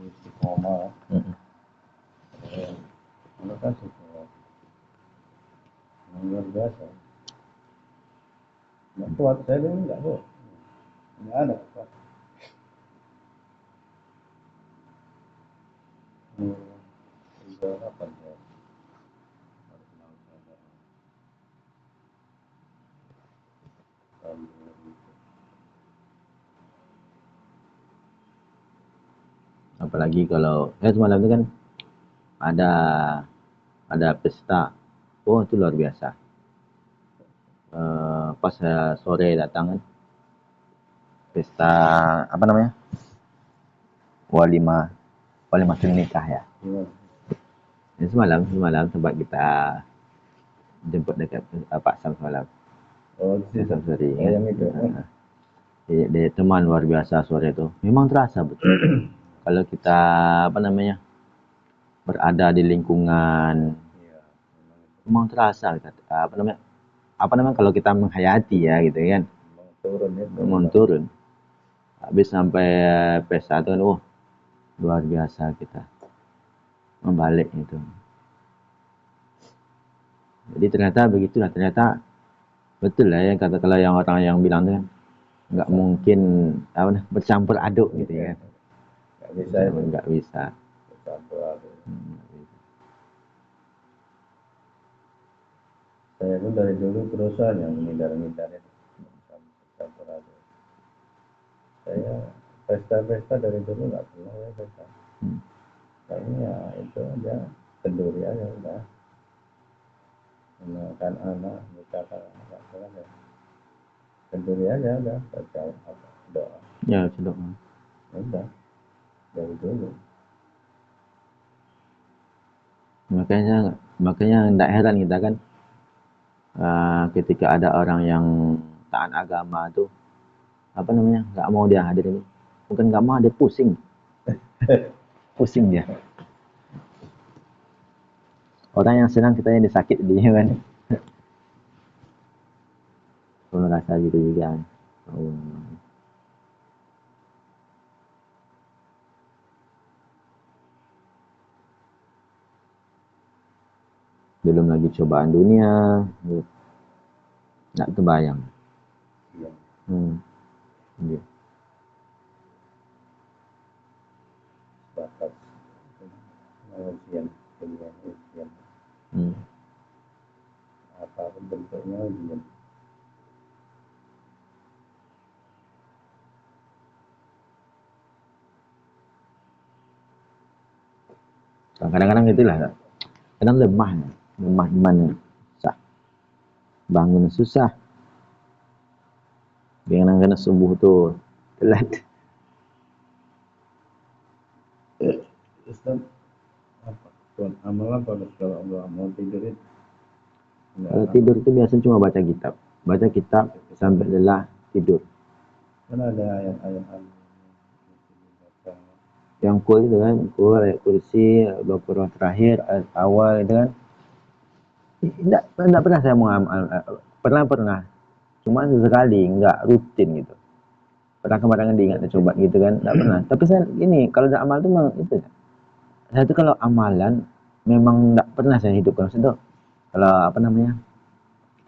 istiqomah. Itu kan sesuatu yang luar biasa. Nggak kuat, saya bilang nggak kuat. Nggak ada kuat. Tiga apa ya? Apalagi kalau semalam itu kan ada pesta, oh itu luar biasa. Pas sore datang kan, pesta apa namanya, walimah nikah ya. Dan semalam tempat kita jemput dekat Pak Sam semalam. Oh, Sam sore yang itu. Dia teman luar biasa sore itu. Memang terasa betul. Kalau kita apa namanya, berada di lingkungan, memang terasa apa namanya kalau kita menghayati ya gitu kan. Memang turun. Habis sampai pesta itu, luar biasa kita membalik itu. Jadi ternyata begitulah, ternyata betul lah yang kata kalau yang orang yang bilang itu kan nggak mungkin bercampur aduk gitu ya. Nggak bisa. Bercampur aduk. Saya pun dari dulu perusahaan yang ngindar itu bercampur aduk. Saya pesta dari dulu nggak pernah ya pesta. Kayaknya itu aja kenduri aja udah. Menakan anak, nikahkan anak, ya. Kenduri aja udah, baca doa. Ya sudah. Udah dari dulu. Makanya tidak heran kita kan, ketika ada orang yang taat agama tuh apa namanya, nggak mau dia hadir ini, bukan nggak mau, dia pusing. Pusing dia. Orang yang senang, kita yang disakit dia kan. Kalau rasa gitu juga. Belum lagi cobaan dunia, nggak terbayang. Dia. Bakat ujian. Apapun bentuknya ujian. Kadang-kadang itulah, kadang lemah iman, susah bangun, susah. Kadang-kadang subuh tuh telat. Ustaz, apa? Amal apa kalau Allah mau tidurin? Kalau tidur itu biasanya cuma baca kitab sampai lelah tidur. Kan ada ayat-ayat Yang cool itu kan, ayat kursi, beberapa terakhir, ayat awal itu kan. Tidak pernah saya mengamal, pernah. Cuma sesekali, enggak rutin gitu. Pernah kemarin diingat coba gitu kan, tidak pernah. Tapi saya ini kalau ada amal itu memang itu. Saya itu kalau amalan memang tidak pernah saya hidupkan. Itu kalau apa namanya,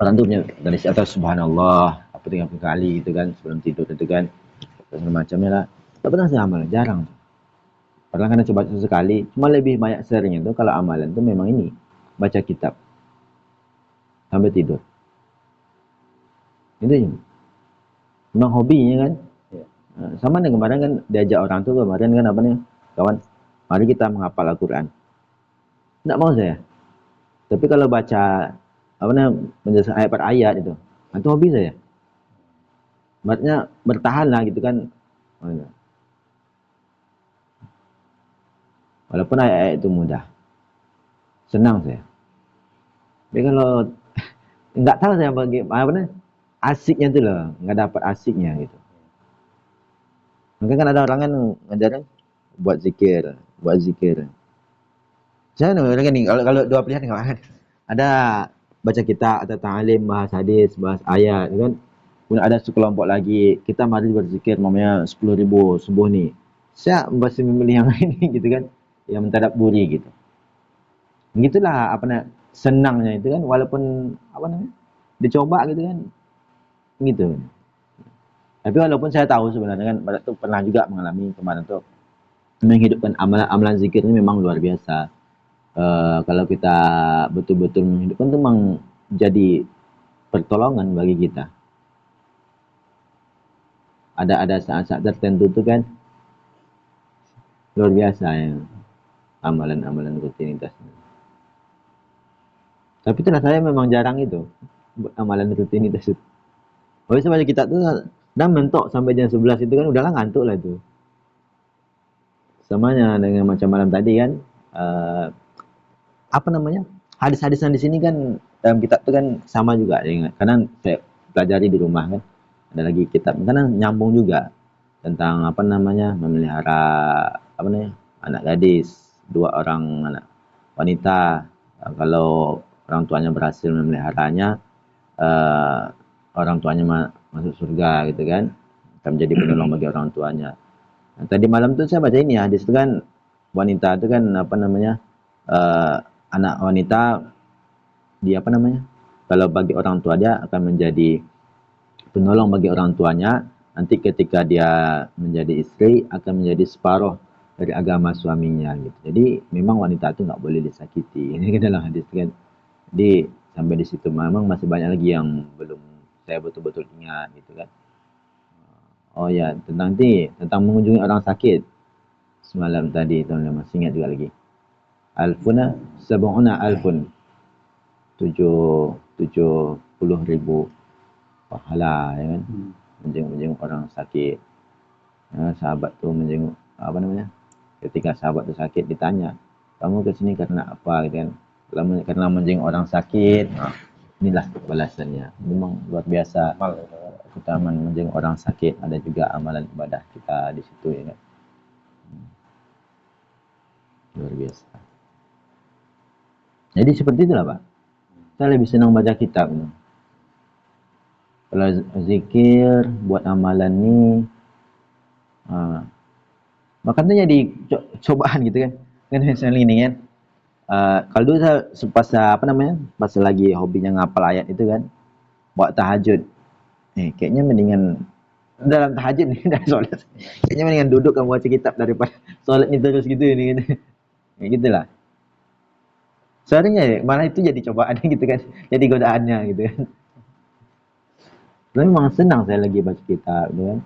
orang tuh punya dari atas subhanallah apa 30 kali itu kan sebelum tidur itu kan, semacamnya lah. Tidak pernah saya amal, jarang. Pernah kan coba sesekali, cuma lebih banyak seringnya itu kalau amalan itu memang ini, baca kitab sampai tidur. Itu ya. Memang hobinya kan. Sama dengan kemarin kan diajak orang tuh kemarin kan apa nih, kawan, mari kita menghafal Al-Quran. Tidak mau saya. Tapi kalau baca apa namanya, menjelaskan ayat per ayat itu hobi saya. Maksudnya bertahan lah gitu kan. Walaupun ayat-ayat itu mudah, senang saya. Tapi kalau nggak tahu saya bagi apa namanya, asiknya itu loh, nggak dapat asiknya gitu. Mungkin kan ada orang kan ngajarin buat zikir. Saya nih kalau dua pilihan kan, ada baca kitab atau ta'lim, bahas hadis, bahas ayat kan. Kemudian ada sekelompok lagi, kita mari berzikir namanya 10.000 subuh nih. saya masih memilih yang ini gitu kan, yang mentadaburi gitu. Gitulah senangnya itu kan, walaupun dicoba gitu kan, gitu. Tapi walaupun saya tahu sebenarnya kan, pada tuh pernah juga mengalami kemarin tuh menghidupkan amalan-amalan zikir ini memang luar biasa. Kalau kita betul-betul menghidupkan itu memang jadi pertolongan bagi kita. Ada saat-saat tertentu tuh kan luar biasa ya, amalan-amalan rutinitas. Tapi ternyata saya memang jarang itu amalan rutinitas itu. Oh, baca kita tuh dan mentok sampai jam 11 itu kan udahlah ngantuk lah itu. Samanya dengan macam malam tadi kan, eh, hadis-hadis yang di sini kan dalam kitab itu kan sama juga dengan, karena saya pelajari di rumah kan, ada lagi kitab karena nyambung juga tentang memelihara anak gadis, dua orang anak wanita. Kalau orang tuanya berhasil memeliharanya, eh, orang tuanya masuk surga gitu kan, akan menjadi penolong bagi orang tuanya. Nah, tadi malam tuh saya baca ini hadis itu kan, wanita itu kan eh, anak wanita, dia kalau bagi orang tua dia akan menjadi penolong bagi orang tuanya, nanti ketika dia menjadi istri akan menjadi separuh dari agama suaminya gitu. Jadi memang wanita itu nggak boleh disakiti. Ini kan dalam hadis kan. Jadi sampai di situ memang masih banyak lagi yang belum saya betul-betul ingat gitu kan. Oh ya, tentang mengunjungi orang sakit semalam tadi, teman-teman masih ingat juga lagi. Alfuna sab'una alfun, 70 ribu pahala ya kan, menjenguk orang sakit. Sahabat tuh menjenguk ketika sahabat tuh sakit ditanya, kamu kesini karena apa gitu kan, karena menjenguk orang sakit. Inilah balasannya, memang luar biasa. Kita menjenguk orang sakit, ada juga amalan ibadah kita di situ ya kan. Luar biasa. Jadi seperti itulah Pak, saya lebih senang baca kitab. Kalau zikir buat amalan nih, makanya jadi cobaan gitu kan. Kan misalnya ini kan, kalau dulu saya pas lagi hobinya ngapal ayat itu kan, buat tahajud. Kayaknya mendingan dalam tahajud nih, dah sholat. Kayaknya mendingan duduk kamu baca kitab daripada sholat ini terus gitu ini kan. Ya gitulah. Sebenarnya malah itu jadi cobaan gitu kan. Jadi godaannya gitu kan. Tapi memang senang saya lagi baca kitab gitu kan.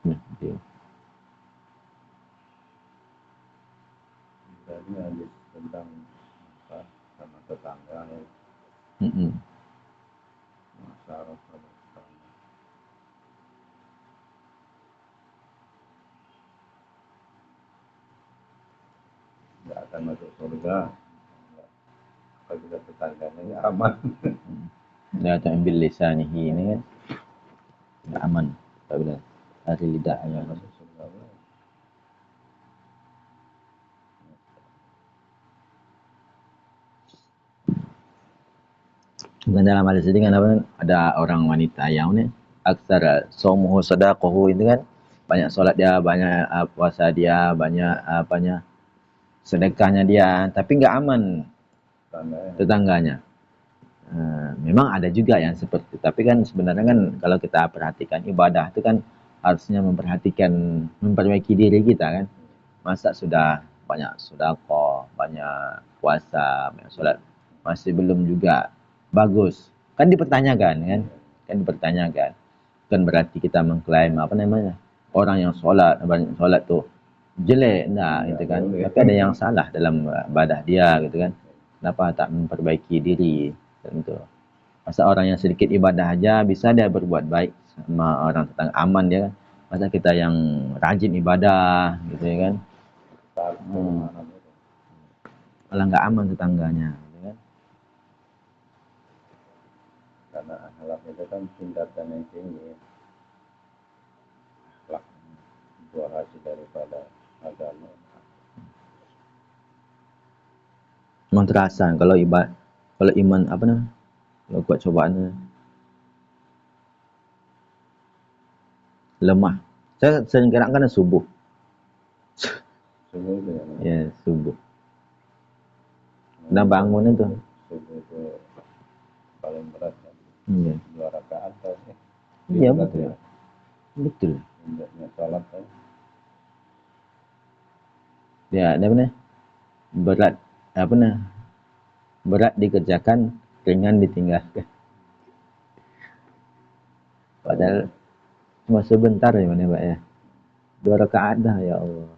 Gitu. Tadi hadis tentang apa, sama tetangga ya, masalah sama tetangga. Nggak akan masuk surga apabila tetangganya ini aman. La ta'ambil lisanihi ini kan tidak aman apabila dari lidahnya. Masuk surga. Bukan dalam hadis ini kan ada orang wanita yang aksara somuhu sadaqahu itu kan, banyak sholat dia, banyak puasa dia, banyak sedekahnya dia, tapi nggak aman tetangganya. Memang ada juga yang seperti itu, tapi kan sebenarnya kan kalau kita perhatikan ibadah itu kan harusnya memperbaiki diri kita kan. Masa sudah banyak sedekah, banyak puasa, banyak sholat, masih belum juga bagus, kan dipertanyakan kan, kan berarti kita mengklaim orang yang sholat banyak sholat tuh jelek enggak gitu kan. Tapi ada yang salah dalam ibadah dia gitu kan, kenapa tak memperbaiki diri tentu. Masa orang yang sedikit ibadah aja bisa dia berbuat baik sama orang tetangga, aman dia kan. Masa kita yang rajin ibadah gitu ya kan, malah nggak aman tetangganya gitu kan. Karena akhlak itu kan tingkatan yang tinggi, akhlak buah hasil daripada agama. Memang terasa kalau Kalau iman apa namanya? Kalau kuat cobaannya lemah. Saya sering gerakkan subuh. Subuh itu ya. Ya, subuh. Nah, bangun itu. Subuh itu paling berat kan. Iya. 2 rakaat aja. Iya betul. Betul. Hendaknya sholat kan. Ya, ada benar. Berat apa nah? Berat dikerjakan, ringan ditinggalkan. Padahal cuma sebentar ya mana Pak ya. 2 rakaat dah ya Allah.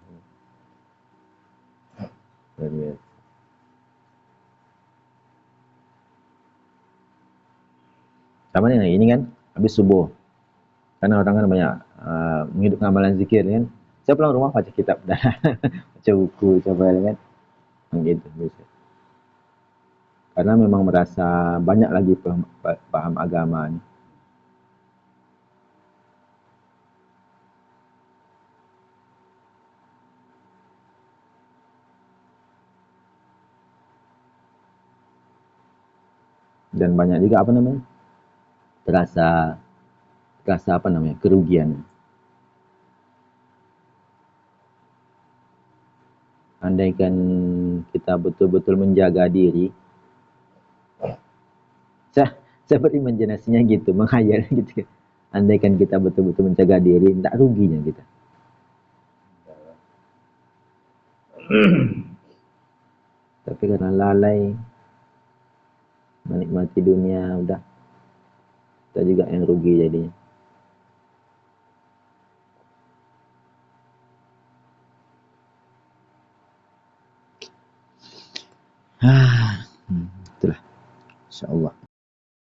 Luar biasa. Sama nih ini kan habis subuh. Karena orang kan banyak menghidupkan amalan zikir kan. Saya pulang rumah baca kitab dah. Baca buku coba kan. Gitu biasa. Karena memang merasa banyak lagi paham agama ni. Dan banyak juga apa namanya? Terasa apa namanya? Kerugian. Andaikan kita betul-betul menjaga diri, saya berimajinasinya gitu, menghayal gitu. Andaikan kita betul-betul menjaga diri, tak ruginya kita. Tapi karena lalai menikmati dunia, udah kita juga yang rugi jadinya. Itulah, insyaallah.